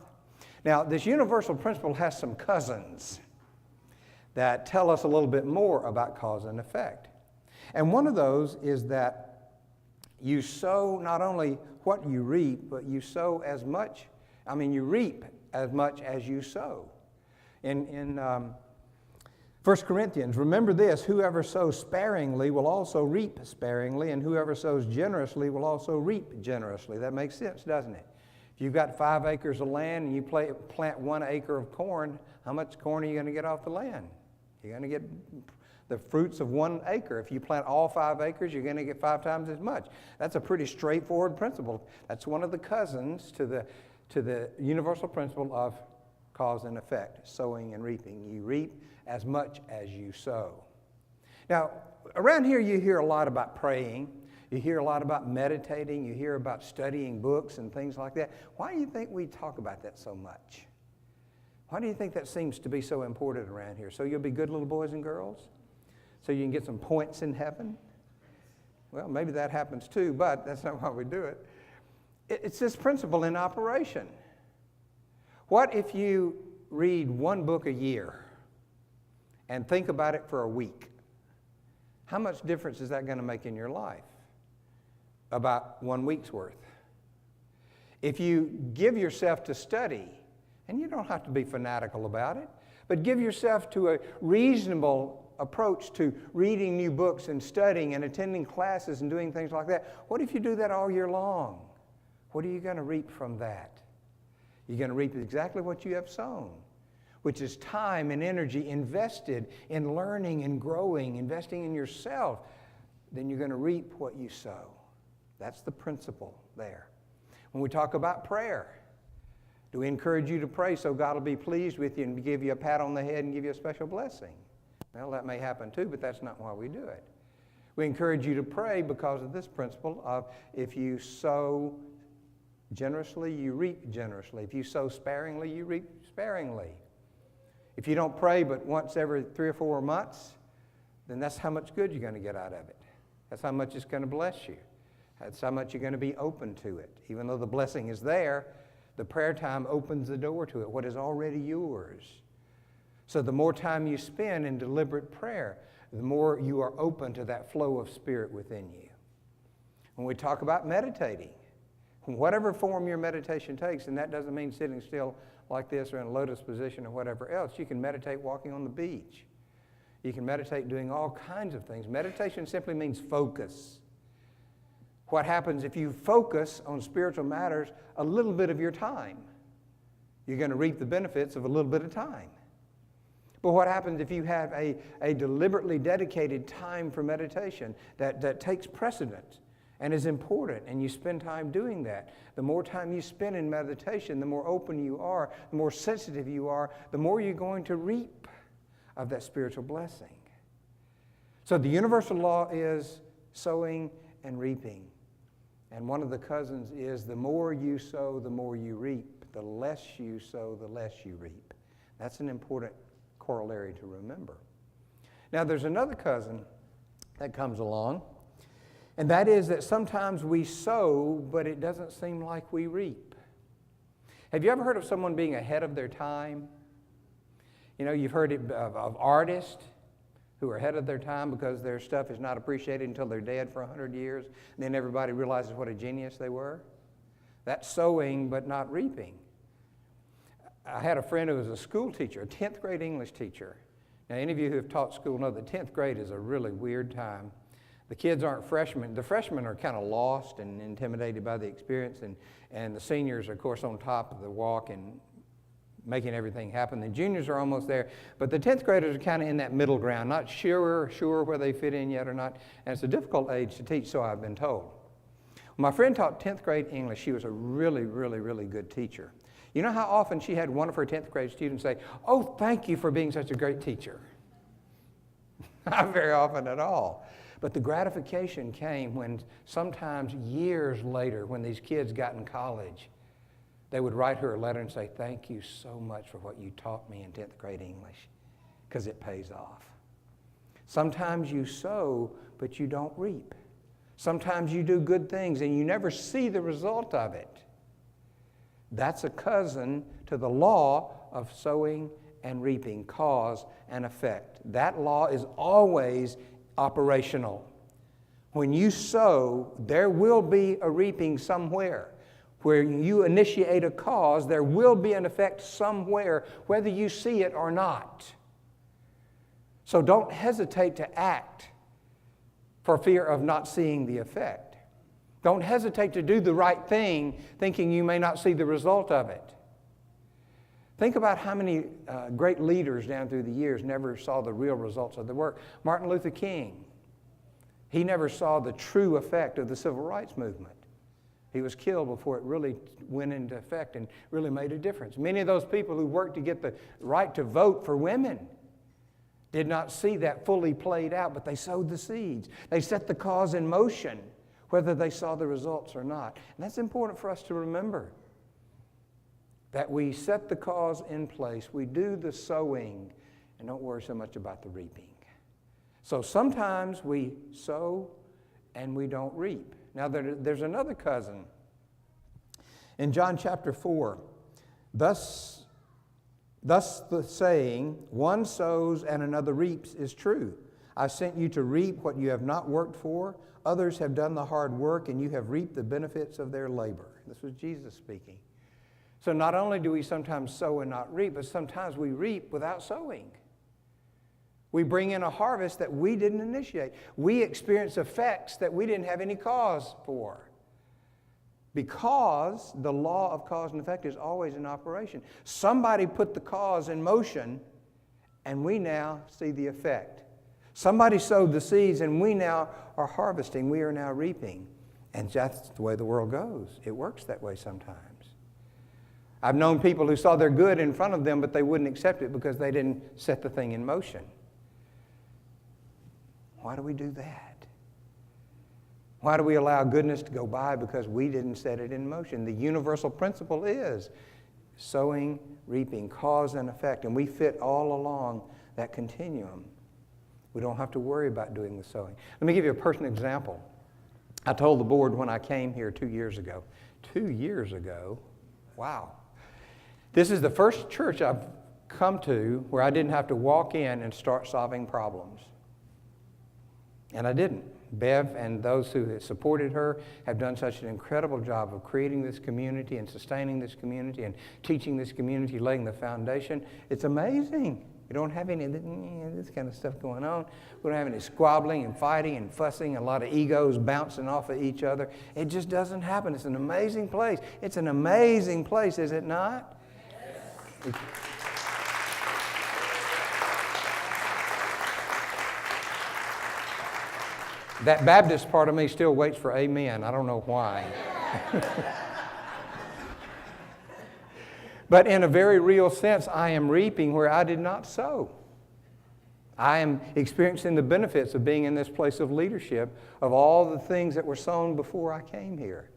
Now, this universal principle has some cousins that tell us a little bit more about cause and effect. And one of those is that you sow not only what you reap, but you sow you reap as much as you sow. In 1 Corinthians, remember this, whoever sows sparingly will also reap sparingly, and whoever sows generously will also reap generously. That makes sense, doesn't it? If you've got 5 acres of land and you plant 1 acre of corn, how much corn are you going to get off the land? You're going to get the fruits of 1 acre. If you plant all 5 acres, you're going to get 5 times as much. That's a pretty straightforward principle. That's one of the cousins to the universal principle of cause and effect, sowing and reaping. You reap as much as you sow. Now, around here you hear a lot about praying. You hear a lot about meditating. You hear about studying books and things like that. Why do you think we talk about that so much? Why do you think that seems to be so important around here? So you'll be good little boys and girls? So you can get some points in heaven? Well, maybe that happens too, but that's not why we do it. It's this principle in operation. What if you read 1 book a year and think about it for a week? How much difference is that going to make in your life? About 1 week's worth. If you give yourself to study, and you don't have to be fanatical about it, but give yourself to a reasonable approach to reading new books and studying and attending classes and doing things like that. What if you do that all year long? What are you going to reap from that? You're going to reap exactly what you have sown, which is time and energy invested in learning and growing, investing in yourself. Then you're going to reap what you sow. That's the principle there. When we talk about prayer, do we encourage you to pray so God will be pleased with you and give you a pat on the head and give you a special blessing? Well, that may happen too, but that's not why we do it. We encourage you to pray because of this principle of if you sow generously, you reap generously. If you sow sparingly, you reap sparingly. If you don't pray but once every 3 or 4 months, then that's how much good you're going to get out of it. That's how much it's going to bless you. That's how much you're going to be open to it. Even though the blessing is there, the prayer time opens the door to it, what is already yours. So the more time you spend in deliberate prayer, the more you are open to that flow of spirit within you. When we talk about meditating, whatever form your meditation takes, and that doesn't mean sitting still like this or in a lotus position or whatever else. You can meditate walking on the beach. You can meditate doing all kinds of things. Meditation simply means focus. What happens if you focus on spiritual matters a little bit of your time? You're going to reap the benefits of a little bit of time. But what happens if you have a deliberately dedicated time for meditation that takes precedence and is important, and you spend time doing that? The more time you spend in meditation, the more open you are, the more sensitive you are, the more you're going to reap of that spiritual blessing. So the universal law is sowing and reaping. And one of the cousins is the more you sow, the more you reap. The less you sow, the less you reap. That's an important corollary to remember. Now there's another cousin that comes along, and that is that sometimes we sow, but it doesn't seem like we reap. Have you ever heard of someone being ahead of their time? You know, you've heard it of artists who are ahead of their time because their stuff is not appreciated until they're dead for 100 years, and then everybody realizes what a genius they were. That's sowing but not reaping. I had a friend who was a school teacher, a 10th grade English teacher. Now, any of you who have taught school know that 10th grade is a really weird time. The kids aren't freshmen. The freshmen are kind of lost and intimidated by the experience, and the seniors are, of course, on top of the walk and making everything happen. The juniors are almost there, but the 10th graders are kind of in that middle ground, not sure where they fit in yet or not, and it's a difficult age to teach, so I've been told. When my friend taught 10th grade English, she was a really, really, really good teacher. You know how often she had one of her 10th grade students say, "Oh, thank you for being such a great teacher." Not very often at all. But the gratification came when sometimes years later, when these kids got in college, they would write her a letter and say, "Thank you so much for what you taught me in 10th grade English," because it pays off. Sometimes you sow, but you don't reap. Sometimes you do good things and you never see the result of it. That's a cousin to the law of sowing and reaping, cause and effect. That law is always operational. When you sow, there will be a reaping somewhere. Where you initiate a cause, there will be an effect somewhere, whether you see it or not. So don't hesitate to act for fear of not seeing the effect. Don't hesitate to do the right thing thinking you may not see the result of it. Think about how many great leaders down through the years never saw the real results of their work. Martin Luther King, he never saw the true effect of the civil rights movement. He was killed before it really went into effect and really made a difference. Many of those people who worked to get the right to vote for women did not see that fully played out, but they sowed the seeds. They set the cause in motion, whether they saw the results or not. And that's important for us to remember, that we set the cause in place, we do the sowing, and don't worry so much about the reaping. So sometimes we sow and we don't reap. Now there's another cousin. In John chapter 4, thus the saying, one sows and another reaps, is true. I sent you to reap what you have not worked for. Others have done the hard work, and you have reaped the benefits of their labor. This was Jesus speaking. So not only do we sometimes sow and not reap, but sometimes we reap without sowing. We bring in a harvest that we didn't initiate. We experience effects that we didn't have any cause for. Because the law of cause and effect is always in operation. Somebody put the cause in motion, and we now see the effect. Somebody sowed the seeds, and we now are harvesting. We are now reaping. And that's the way the world goes. It works that way sometimes. I've known people who saw their good in front of them, but they wouldn't accept it because they didn't set the thing in motion. Why do we do that? Why do we allow goodness to go by? Because we didn't set it in motion. The universal principle is sowing, reaping, cause and effect, and we fit all along that continuum. We don't have to worry about doing the sowing. Let me give you a personal example. I told the board when I came here 2 years ago. 2 years ago? Wow. This is the first church I've come to where I didn't have to walk in and start solving problems. And I didn't. Bev and those who have supported her have done such an incredible job of creating this community and sustaining this community and teaching this community, laying the foundation. It's amazing. We don't have any of this kind of stuff going on. We don't have any squabbling and fighting and fussing, a lot of egos bouncing off of each other. It just doesn't happen. It's an amazing place. It's an amazing place, is it not? Yes. That Baptist part of me still waits for amen. I don't know why. But in a very real sense, I am reaping where I did not sow. I am experiencing the benefits of being in this place of leadership of all the things that were sown before I came here.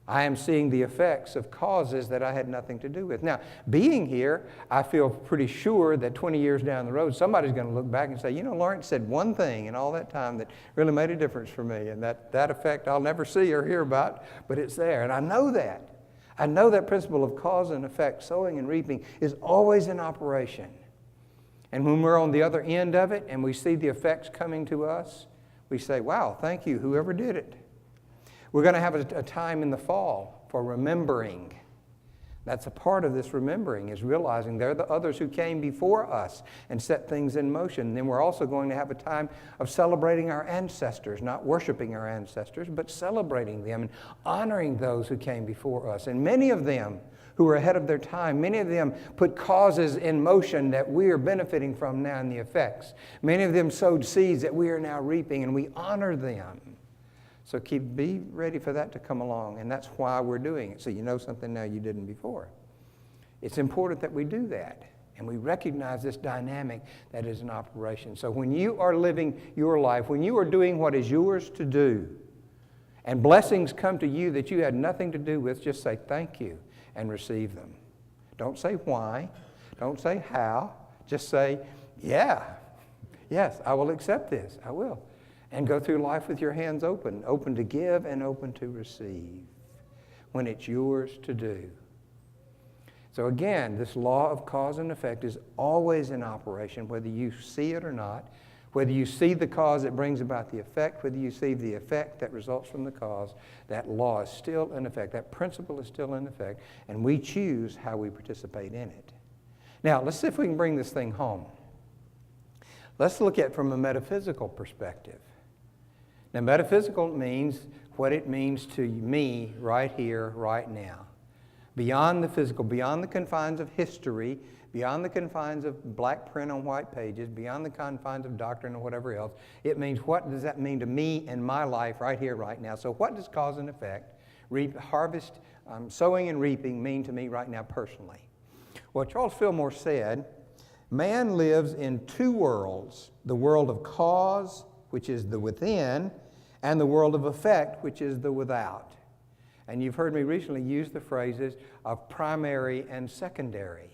I am seeing the effects of causes that I had nothing to do with. Now, being here, I feel pretty sure that 20 years down the road, somebody's going to look back and say, you know, Lawrence said one thing in all that time that really made a difference for me. And that effect I'll never see or hear about, but it's there. And I know that. I know that principle of cause and effect, sowing and reaping, is always in operation. And when we're on the other end of it and we see the effects coming to us, we say, wow, thank you, whoever did it. We're going to have a time in the fall for remembering. That's a part of this remembering, is realizing there are the others who came before us and set things in motion. And then we're also going to have a time of celebrating our ancestors, not worshiping our ancestors, but celebrating them and honoring those who came before us. And many of them who were ahead of their time, many of them put causes in motion that we are benefiting from now in the effects. Many of them sowed seeds that we are now reaping, and we honor them. So be ready for that to come along, and that's why we're doing it. So you know something now you didn't before. It's important that we do that, and we recognize this dynamic that is in operation. So when you are living your life, when you are doing what is yours to do, and blessings come to you that you had nothing to do with, just say thank you and receive them. Don't say why. Don't say how. Just say, yeah, yes, I will accept this. I will. And go through life with your hands open, open to give and open to receive when it's yours to do. So again, this law of cause and effect is always in operation, whether you see it or not, whether you see the cause that brings about the effect, whether you see the effect that results from the cause, that law is still in effect, that principle is still in effect, and we choose how we participate in it. Now, let's see if we can bring this thing home. Let's look at it from a metaphysical perspective. Now, metaphysical means what it means to me right here, right now. Beyond the physical, beyond the confines of history, beyond the confines of black print on white pages, beyond the confines of doctrine or whatever else, it means what does that mean to me in my life right here, right now. So what does cause and effect, sowing and reaping mean to me right now personally? Well, Charles Fillmore said, man lives in two worlds, the world of cause, which is the within, and the world of effect, which is the without. And you've heard me recently use the phrases of primary and secondary.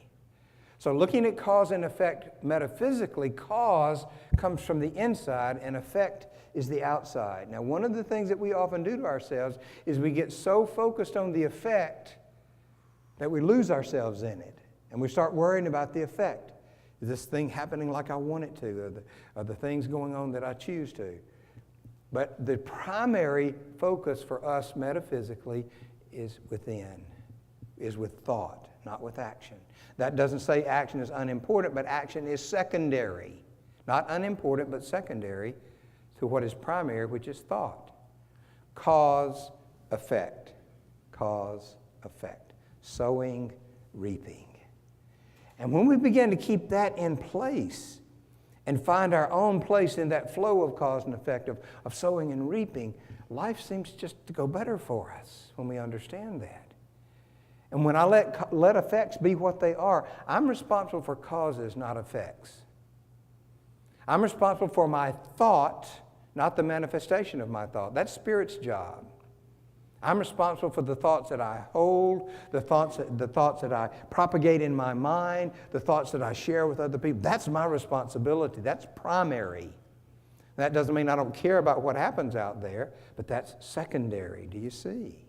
So looking at cause and effect metaphysically, cause comes from the inside and effect is the outside. Now, one of the things that we often do to ourselves is we get so focused on the effect that we lose ourselves in it. And we start worrying about the effect. Is this thing happening like I want it to? Are the things going on that I choose to? But the primary focus for us metaphysically is within, is with thought, not with action. That doesn't say action is unimportant, but action is secondary. Not unimportant, but secondary to what is primary, which is thought. Cause, effect. Cause, effect. Sowing, reaping. And when we begin to keep that in place and find our own place in that flow of cause and effect of sowing and reaping, life seems just to go better for us when we understand that. And when I let effects be what they are, I'm responsible for causes, not effects. I'm responsible for my thought, not the manifestation of my thought. That's Spirit's job. I'm responsible for the thoughts that I hold, the thoughts that I propagate in my mind, the thoughts that I share with other people. That's my responsibility. That's primary. That doesn't mean I don't care about what happens out there, but that's secondary. Do you see?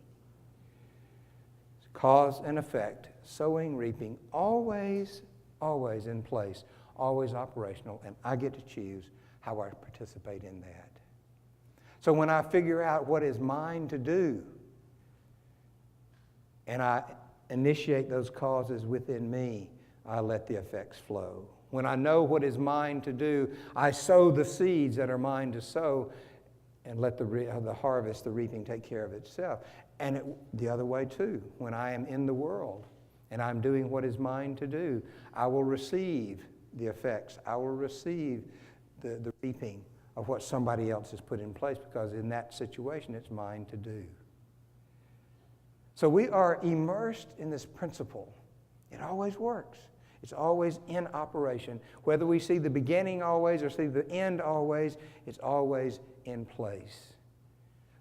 Cause and effect, sowing, reaping, always, always in place, always operational, and I get to choose how I participate in that. So when I figure out what is mine to do, and I initiate those causes within me, I let the effects flow. When I know what is mine to do, I sow the seeds that are mine to sow and let the harvest, the reaping, take care of itself. And the other way too, when I am in the world and I'm doing what is mine to do, I will receive the effects. I will receive the reaping of what somebody else has put in place, because in that situation it's mine to do. So we are immersed in this principle. It always works. It's always in operation. Whether we see the beginning always or see the end always, it's always in place.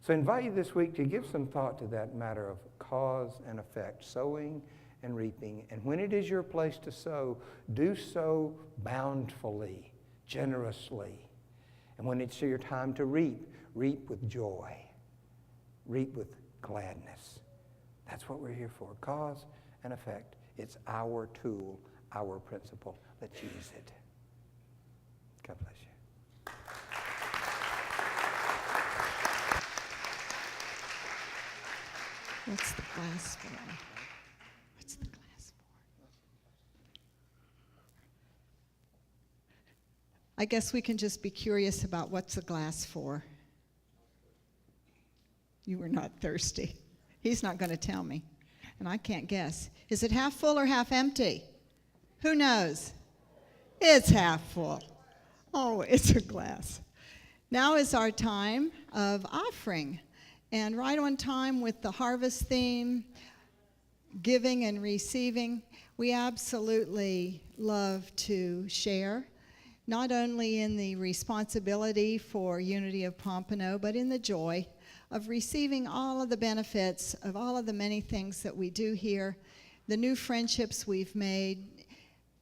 So I invite you this week to give some thought to that matter of cause and effect, sowing and reaping. And when it is your place to sow, do so bountifully, generously. And when it's your time to reap, reap with joy, reap with gladness. That's what we're here for, cause and effect. It's our tool, our principle. Let's use it. God bless you. What's the glass for? What's the glass for? I guess we can just be curious about what's the glass for. You were not thirsty. He's not going to tell me, and I can't guess. Is it half full or half empty? Who knows? It's half full. Oh, it's a glass. Now is our time of offering. And right on time with the harvest theme, giving and receiving, we absolutely love to share, not only in the responsibility for Unity of Pompano, but in the joy of receiving all of the benefits of all of the many things that we do here, the new friendships we've made.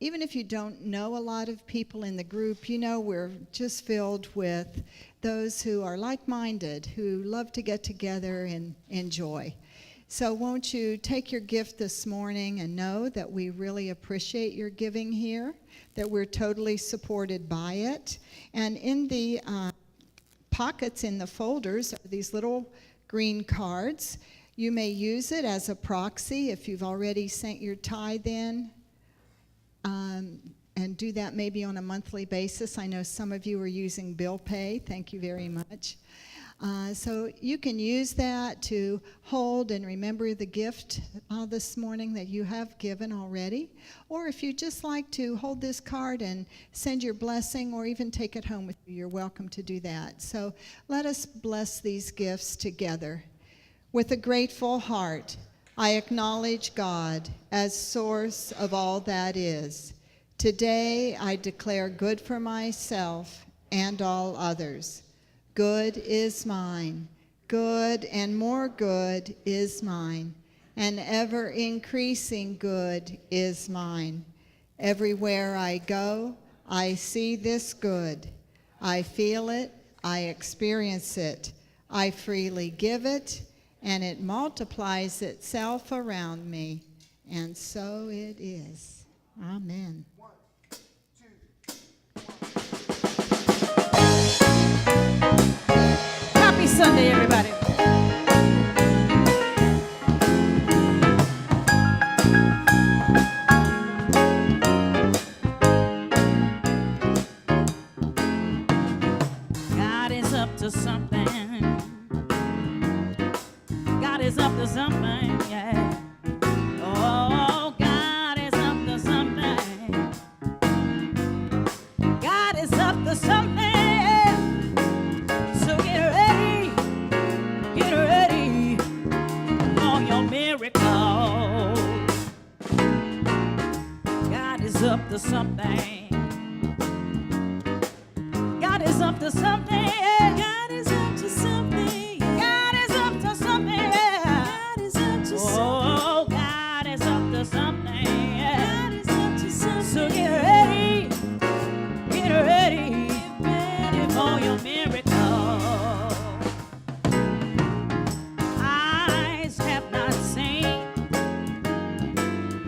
Even if you don't know a lot of people in the group, you know we're just filled with those who are like-minded, who love to get together and enjoy. So won't you take your gift this morning and know that we really appreciate your giving here, that we're totally supported by it. And in the pockets in the folders are these little green cards. You may use it as a proxy if you've already sent your tithe in. and do that maybe on a monthly basis. I know some of you are using bill pay. Thank you very much. So you can use that to hold and remember the gift this morning that you have given already. Or if you just like to hold this card and send your blessing or even take it home with you, you're welcome to do that. So let us bless these gifts together. With a grateful heart, I acknowledge God as source of all that is. Today I declare good for myself and all others. Good is mine, good and more good is mine, and ever increasing good is mine. Everywhere I go, I see this good. I feel it, I experience it, I freely give it, and it multiplies itself around me. And so it is. Amen. Happy Sunday, everybody. God is up to something. God is up to something, yeah. Oh, God is up to something. God is up to something. So get ready for your miracle. God is up to something. God is up to something. God is up to something. God is up to something. God is up to something. Oh, God is up to something. God is up to something. So get ready for your miracle. Eyes have not seen,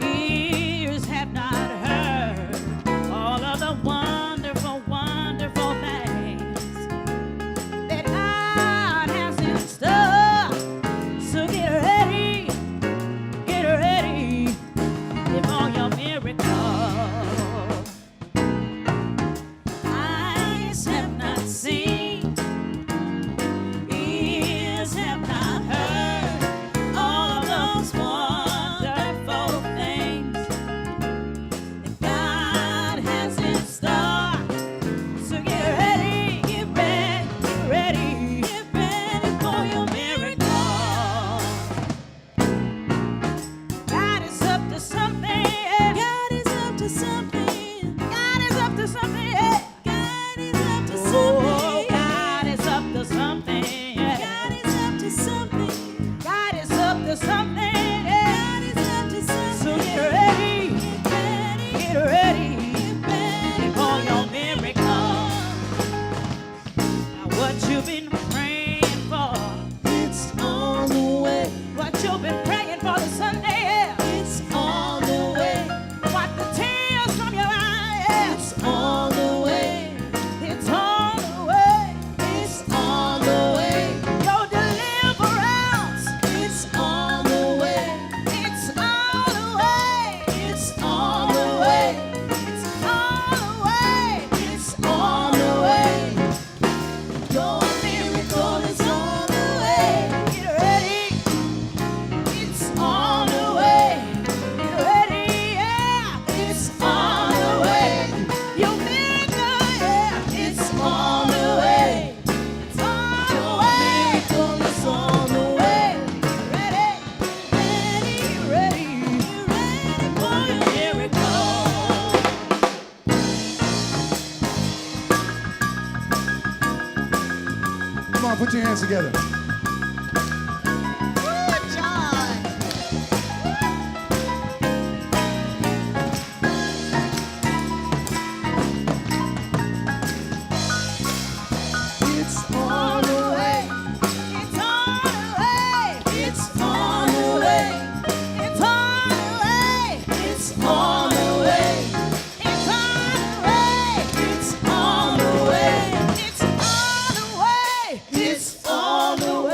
ears have not heard all of the wonderful, wonderful things that God has in store. So get ready for your miracle. Eyes have not seen, ears have not heard all those wonderful things that God has in store. So get ready for your miracle. God is up to something. God is up to something. God is up to something. God is up to something. God is up to something. God is up to something. God is up to something. God is up to something. So get ready for your miracle. Now what you've been praying for, it's on the way. What you've been praying for this Sunday, it's on the way. Wipe the tears from your eyes, it's on the way. It's on the way. It's on the way. Your deliverance, it's on the way. It's on the way. It's on the way. It's on the way. It's on the way. Your miracle is on the way. Get ready. It's on the way. Get ready, yeah. It's on the way. Your miracle, yeah. It's on the way. It's on the way. Your miracle is on the way. Get ready for your miracle. Come on, put your hands together. Good, John. It's on the way. It's on the way. It's on the way. It's on the way. It's on the way. It's on the way. It's on the way. It's on the way. It's on the way.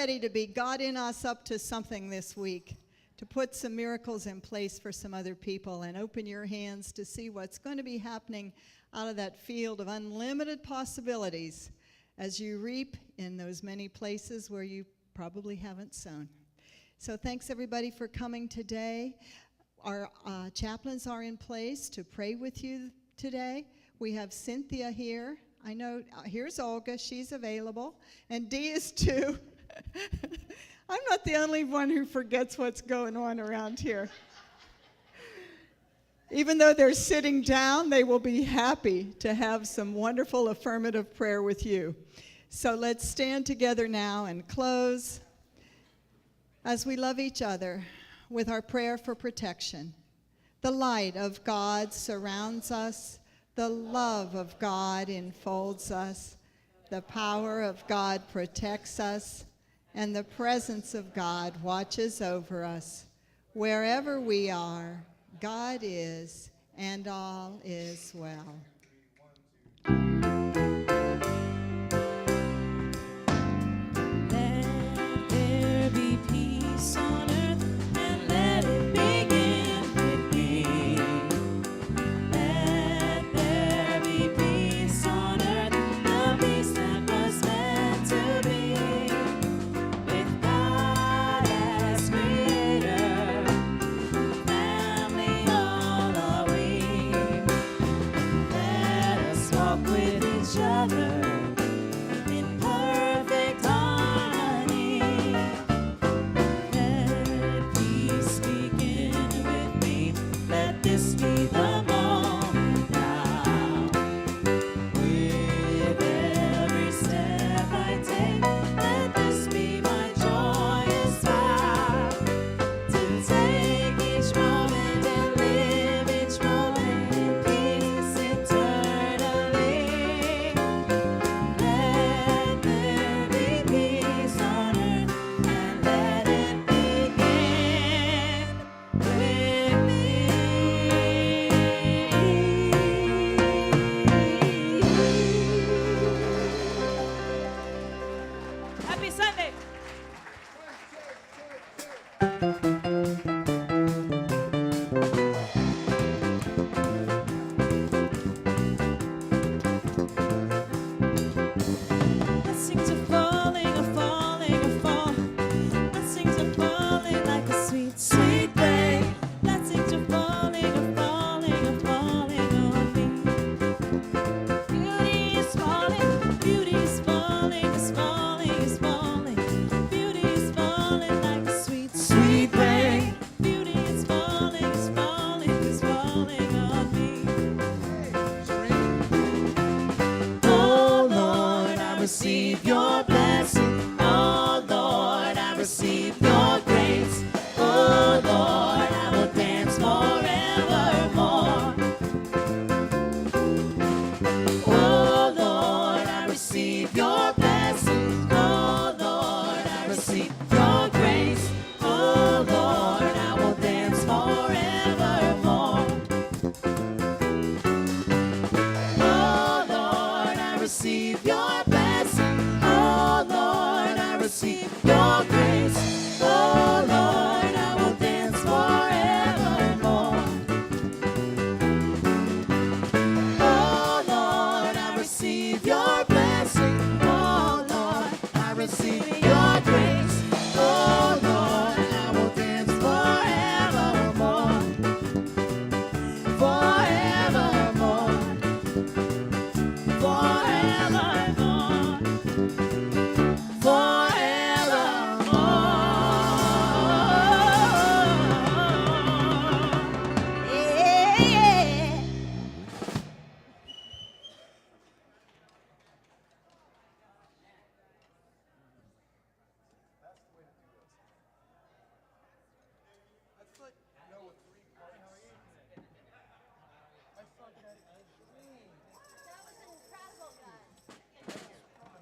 ready to be God in us up to something this week, to put some miracles in place for some other people, and open your hands to see what's going to be happening out of that field of unlimited possibilities as you reap in those many places where you probably haven't sown. So thanks everybody for coming today. Our chaplains are in place to pray with you today. We have Cynthia here. I know, here's Olga, she's available, and Dee is too. I'm not the only one who forgets what's going on around here. Even though they're sitting down, they will be happy to have some wonderful affirmative prayer with you. So let's stand together now and close as we love each other with our prayer for protection. The light of God surrounds us. The love of God enfolds us. The power of God protects us. And the presence of God watches over us. Wherever we are, God is, and all is well. Let there be peace on earth, and let it begin with me. Let there be peace on earth, the peace that was meant to be. With God as creator, family all are we. Let us walk with each other.